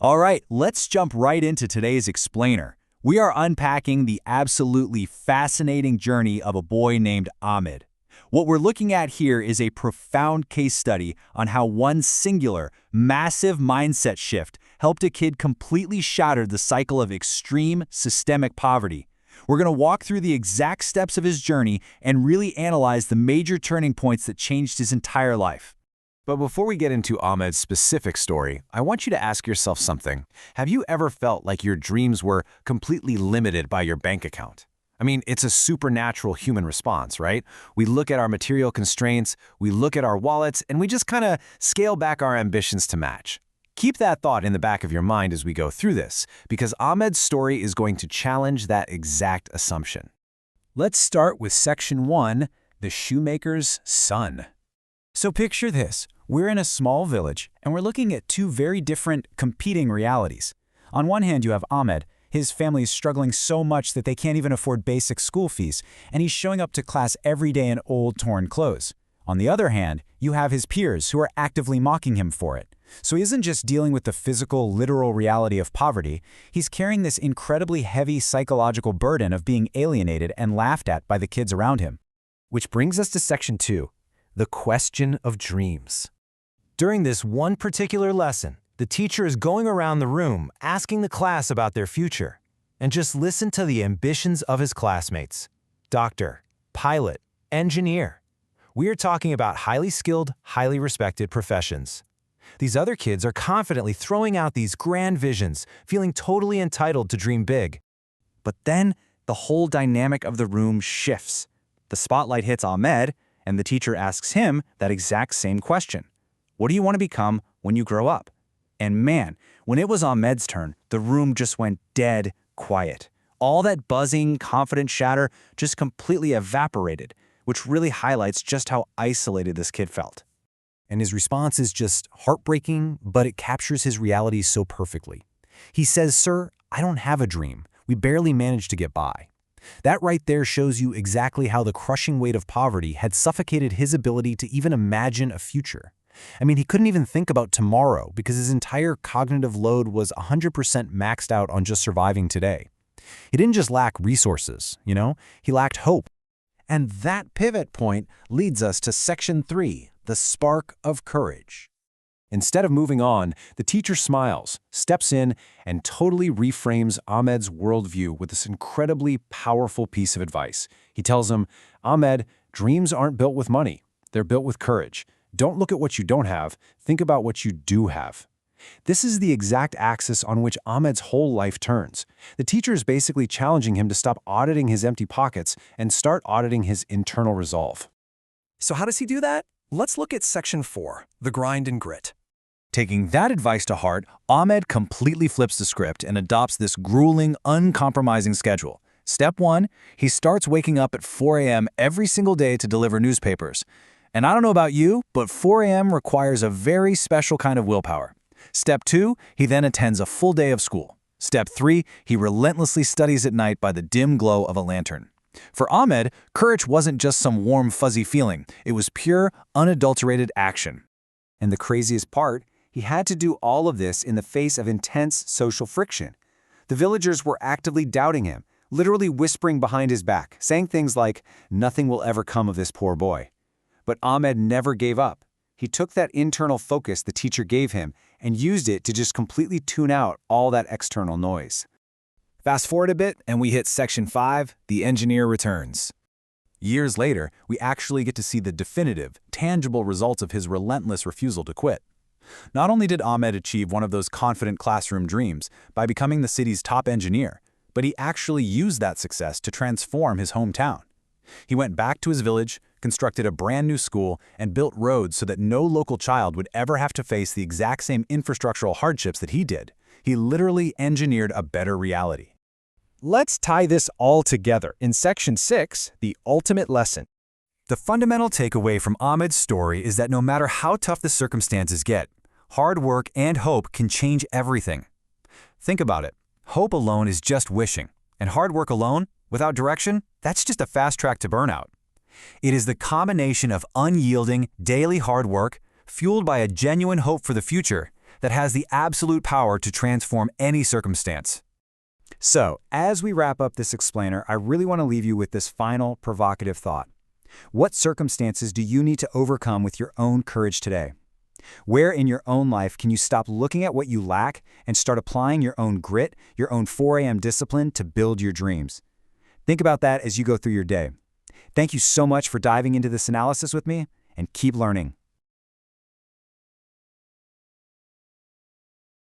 All right, let's jump right into today's explainer. We are unpacking the absolutely fascinating journey of a boy named Ahmed. What we're looking at here is a profound case study on how one singular, massive mindset shift helped a kid completely shatter the cycle of extreme, systemic poverty. We're going to walk through the exact steps of his journey and really analyze the major turning points that changed his entire life. But before we get into Ahmed's specific story, I want you to ask yourself something. Have you ever felt like your dreams were completely limited by your bank account? I mean, it's a supernatural human response, right? We look at our material constraints, we look at our wallets, and we just kind of scale back our ambitions to match. Keep that thought in the back of your mind as we go through this, because Ahmed's story is going to challenge that exact assumption. Let's start with Section 1, the shoemaker's son. So picture this. We're in a small village, and we're looking at two very different, competing realities. On one hand, you have Ahmed. His family is struggling so much that they can't even afford basic school fees, and he's showing up to class every day in old, torn clothes. On the other hand, you have his peers who are actively mocking him for it. So he isn't just dealing with the physical, literal reality of poverty, he's carrying this incredibly heavy psychological burden of being alienated and laughed at by the kids around him. Which brings us to Section 2, the question of dreams. During this one particular lesson, the teacher is going around the room asking the class about their future. And just listen to the ambitions of his classmates. Doctor, pilot, engineer. We are talking about highly skilled, highly respected professions. These other kids are confidently throwing out these grand visions, feeling totally entitled to dream big. But then, the whole dynamic of the room shifts. The spotlight hits Ahmed, and the teacher asks him that exact same question. What do you want to become when you grow up? And man, when it was Ahmed's turn, the room just went dead quiet. All that buzzing, confident chatter just completely evaporated, which really highlights just how isolated this kid felt. And his response is just heartbreaking, but it captures his reality so perfectly. He says, "Sir, I don't have a dream. We barely managed to get by." That right there shows you exactly how the crushing weight of poverty had suffocated his ability to even imagine a future. I mean, he couldn't even think about tomorrow because his entire cognitive load was 100% maxed out on just surviving today. He didn't just lack resources, he lacked hope. And that pivot point leads us to Section 3, the spark of courage. Instead of moving on, the teacher smiles, steps in, and totally reframes Ahmed's worldview with this incredibly powerful piece of advice. He tells him, "Ahmed, dreams aren't built with money. They're built with courage. Don't look at what you don't have. Think about what you do have." This is the exact axis on which Ahmed's whole life turns. The teacher is basically challenging him to stop auditing his empty pockets and start auditing his internal resolve. So how does he do that? Let's look at Section 4, the grind and grit. Taking that advice to heart, Ahmed completely flips the script and adopts this grueling, uncompromising schedule. Step 1, he starts waking up at 4 a.m. every single day to deliver newspapers. And I don't know about you, but 4 a.m. requires a very special kind of willpower. Step 2, he then attends a full day of school. Step 3, he relentlessly studies at night by the dim glow of a lantern. For Ahmed, courage wasn't just some warm, fuzzy feeling. It was pure, unadulterated action. And the craziest part, he had to do all of this in the face of intense social friction. The villagers were actively doubting him, literally whispering behind his back, saying things like, "Nothing will ever come of this poor boy." But Ahmed never gave up. He took that internal focus the teacher gave him and used it to just completely tune out all that external noise. Fast forward a bit, and we hit Section 5, the engineer returns. Years later, we actually get to see the definitive, tangible results of his relentless refusal to quit. Not only did Ahmed achieve one of those confident classroom dreams by becoming the city's top engineer, but he actually used that success to transform his hometown. He went back to his village, constructed a brand new school, and built roads so that no local child would ever have to face the exact same infrastructural hardships that he did. He literally engineered a better reality. Let's tie this all together in Section 6, the ultimate lesson. The fundamental takeaway from Ahmed's story is that no matter how tough the circumstances get, hard work and hope can change everything. Think about it. Hope alone is just wishing, and hard work alone, without direction, that's just a fast track to burnout. It is the combination of unyielding, daily hard work, fueled by a genuine hope for the future, that has the absolute power to transform any circumstance. So, as we wrap up this explainer, I really want to leave you with this final provocative thought. What circumstances do you need to overcome with your own courage today? Where in your own life can you stop looking at what you lack and start applying your own grit, your own 4 a.m. discipline to build your dreams? Think about that as you go through your day. Thank you so much for diving into this analysis with me, and keep learning.